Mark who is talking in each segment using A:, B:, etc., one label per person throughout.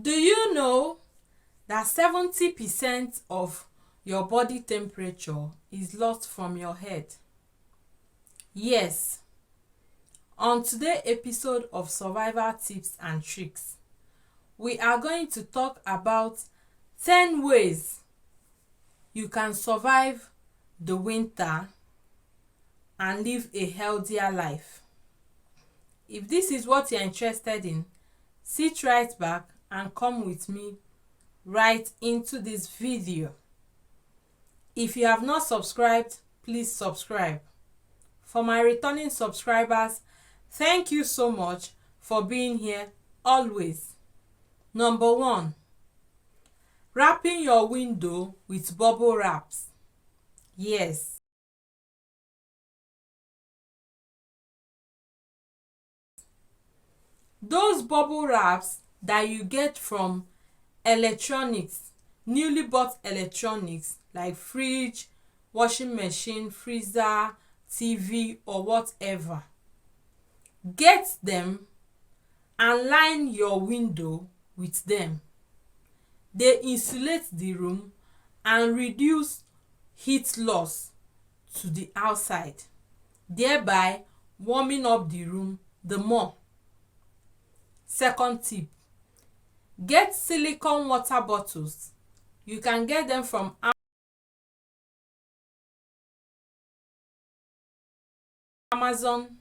A: Do you know that 70% of your body temperature is lost from your head? Yes. On today's episode of Survival Tips and Tricks, we are going to talk about 10 ways you can survive the winter and live a healthier life. If this is what you're interested in, sit right back and come with me right into this video. If you have not subscribed, please subscribe. For my returning subscribers, thank you so much for being here always. Number 1, wrapping your window with bubble wraps. Yes. Those bubble wraps that you get from electronics, newly bought electronics like fridge, washing machine, freezer, TV or whatever. Get them and line your window with them. They insulate the room and reduce heat loss to the outside, thereby warming up the room the more. Second tip, get silicone water bottles. You can get them from Amazon,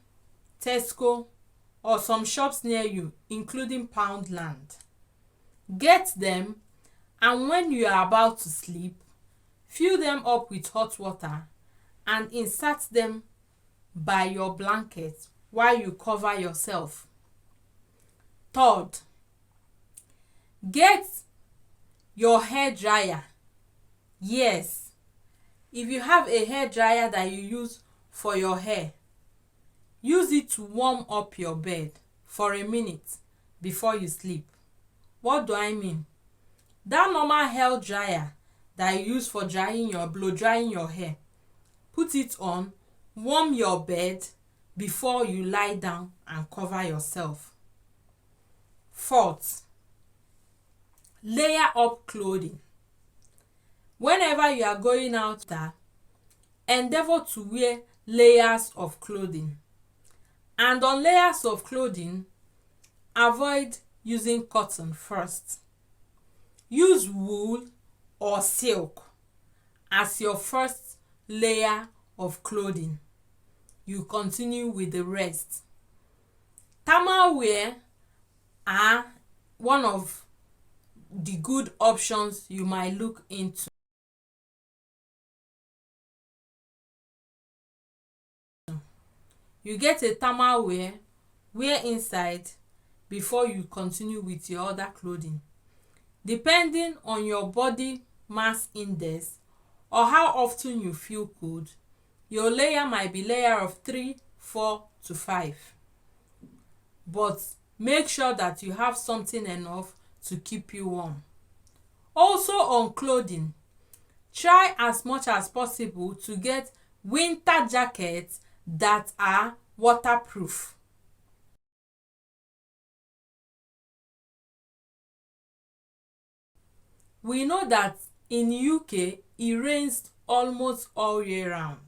A: Tesco, or some shops near you, including Poundland. Get them, and when you are about to sleep, fill them up with hot water and insert them by your blanket while you cover yourself. Third, get your hair dryer. Yes, if you have a hair dryer that you use for your hair, use it to warm up your bed for a minute before you sleep. What do I mean? That normal hair dryer that you use for blow drying your hair, put it on, warm your bed before you lie down and cover yourself. Fourth, layer up clothing. Whenever you are going out there, endeavor to wear layers of clothing. And on layers of clothing, avoid using cotton first. Use wool or silk as your first layer of clothing. You continue with the rest. Thermal wear are one of the good options you might look into. You get a thermal wear inside before you continue with your other clothing. Depending on your body mass index or how often you feel cold, your layer might be layer of 3, 4 to 5. But make sure that you have something enough to keep you warm. Also on clothing, try as much as possible to get winter jackets that are waterproof. We know that in UK it rains almost all year round,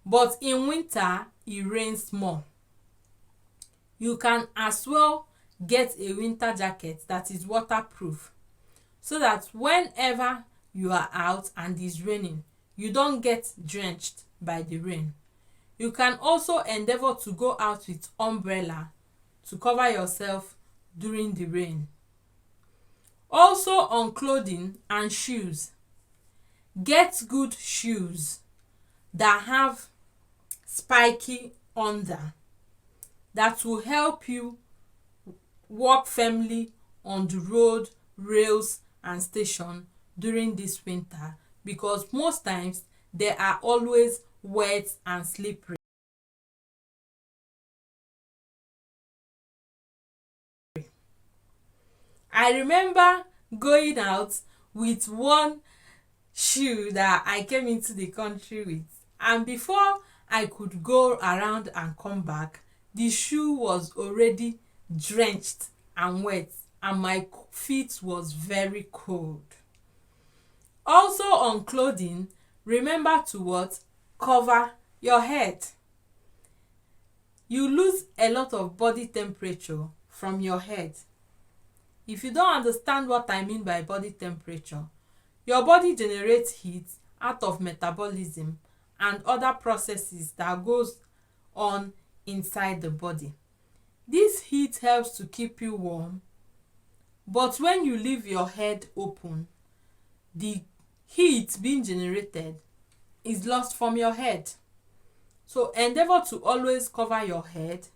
A: but in winter it rains more. You can as well get a winter jacket that is waterproof so that whenever you are out and it's raining, you don't get drenched by the rain. You can also endeavor to go out with umbrella to cover yourself during the rain. Also on clothing and shoes, get good shoes that have spiky under that will help you walk firmly on the road, rails and station during this winter, because most times they are always wet and slippery. I remember going out with one shoe that I came into the country with, and before I could go around and come back, the shoe was already drenched and wet and my feet was very cold. Also on clothing, remember to what? Cover your head. You lose a lot of body temperature from your head. If you don't understand what I mean by body temperature, your body generates heat out of metabolism and other processes that goes on inside the body. This heat helps to keep you warm, but when you leave your head open, the heat being generated is lost from your head. So endeavor to always cover your head.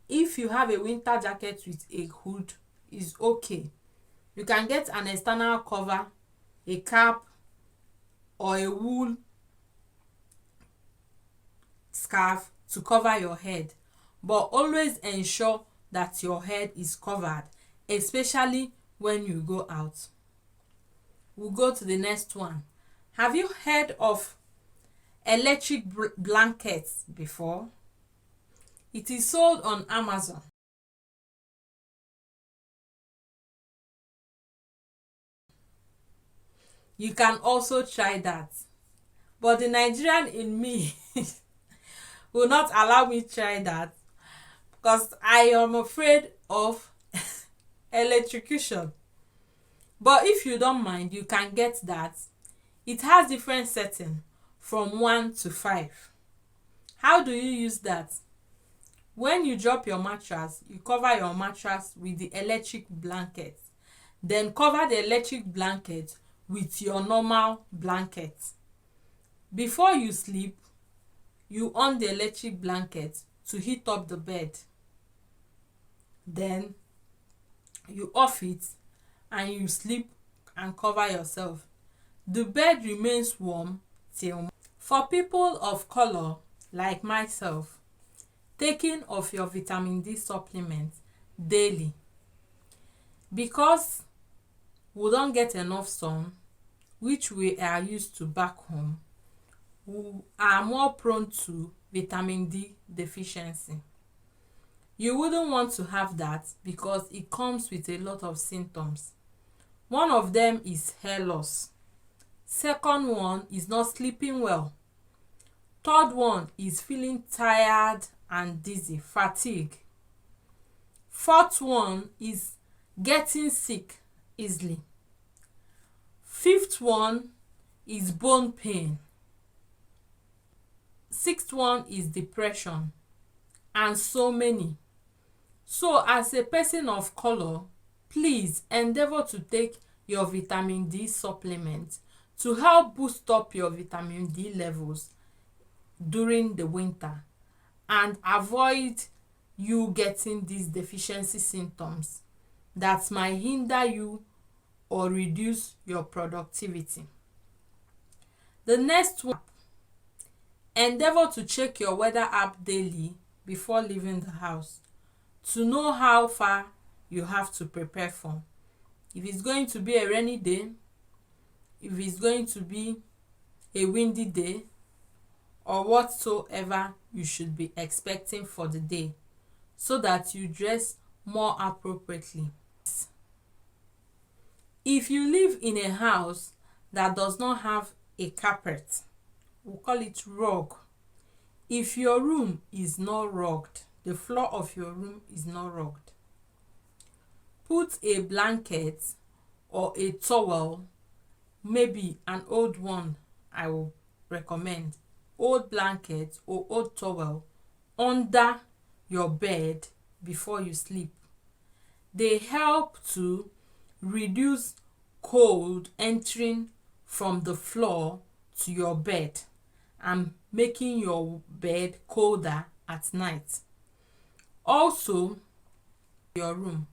A: If you have a winter jacket with a hood, is okay. You can get an external cover, a cap, or a wool scarf to cover your head, but always ensure that your head is covered, especially when you go out. We'll go to the next one. Have you heard of electric blankets before? It is sold on Amazon. You can also try that, but the Nigerian in me will not allow me try that because I am afraid of electrocution. But if you don't mind, you can get that. It has different settings from 1 to 5. How do you use that? When you drop your mattress, you cover your mattress with the electric blanket. Then cover the electric blanket with your normal blanket. Before you sleep, you on the electric blanket to heat up the bed. Then you off it and you sleep and cover yourself. The bed remains warm till morning. For people of color like myself, taking of your vitamin D supplement daily, because we don't get enough sun, which we are used to back home, we are more prone to vitamin D deficiency. You wouldn't want to have that because it comes with a lot of symptoms. One of them is hair loss. Second one is not sleeping well. Third one is feeling tired and dizzy, fatigue. Fourth one is getting sick easily. Fifth one is bone pain. Sixth one is depression, and so many. So as a person of color, please endeavor to take your vitamin D supplement to help boost up your vitamin D levels during the winter and avoid you getting these deficiency symptoms that might hinder you or reduce your productivity. The next one, endeavor to check your weather app daily before leaving the house to know how far you have to prepare for. If it's going to be a rainy day, if it's going to be a windy day, or whatsoever you should be expecting for the day, so that you dress more appropriately. If you live in a house that does not have a carpet, we'll call it rug. If your room is not rugged, the floor of your room is not rugged, put a blanket or a towel, maybe an old one, I will recommend, old blanket or old towel under your bed before you sleep. They help to reduce cold entering from the floor to your bed and making your bed colder at night. Also, your room,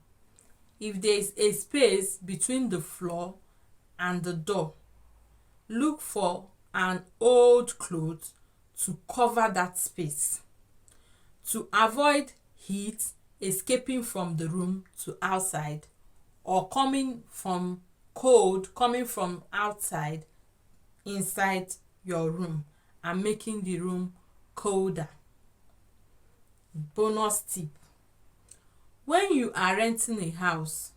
A: if there is a space between the floor and the door, look for an old cloth to cover that space to avoid heat escaping from the room to outside, or coming from cold coming from outside inside your room and making the room colder. Bonus tip: When you are renting a house,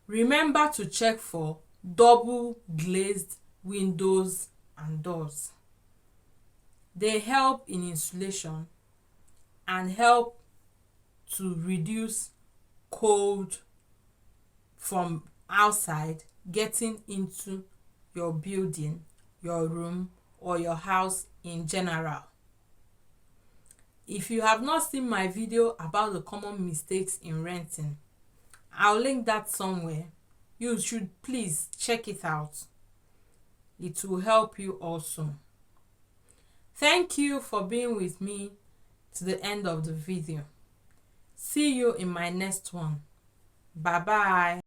A: remember to check for double glazed windows and doors. They help in insulation and help to reduce cold from outside getting into your building, your room, or your house in general. If you have not seen my video about the common mistakes in renting, I'll link that somewhere. You should please check it out. It will help you also. Thank you for being with me to the end of the video. See you in my next one. Bye bye.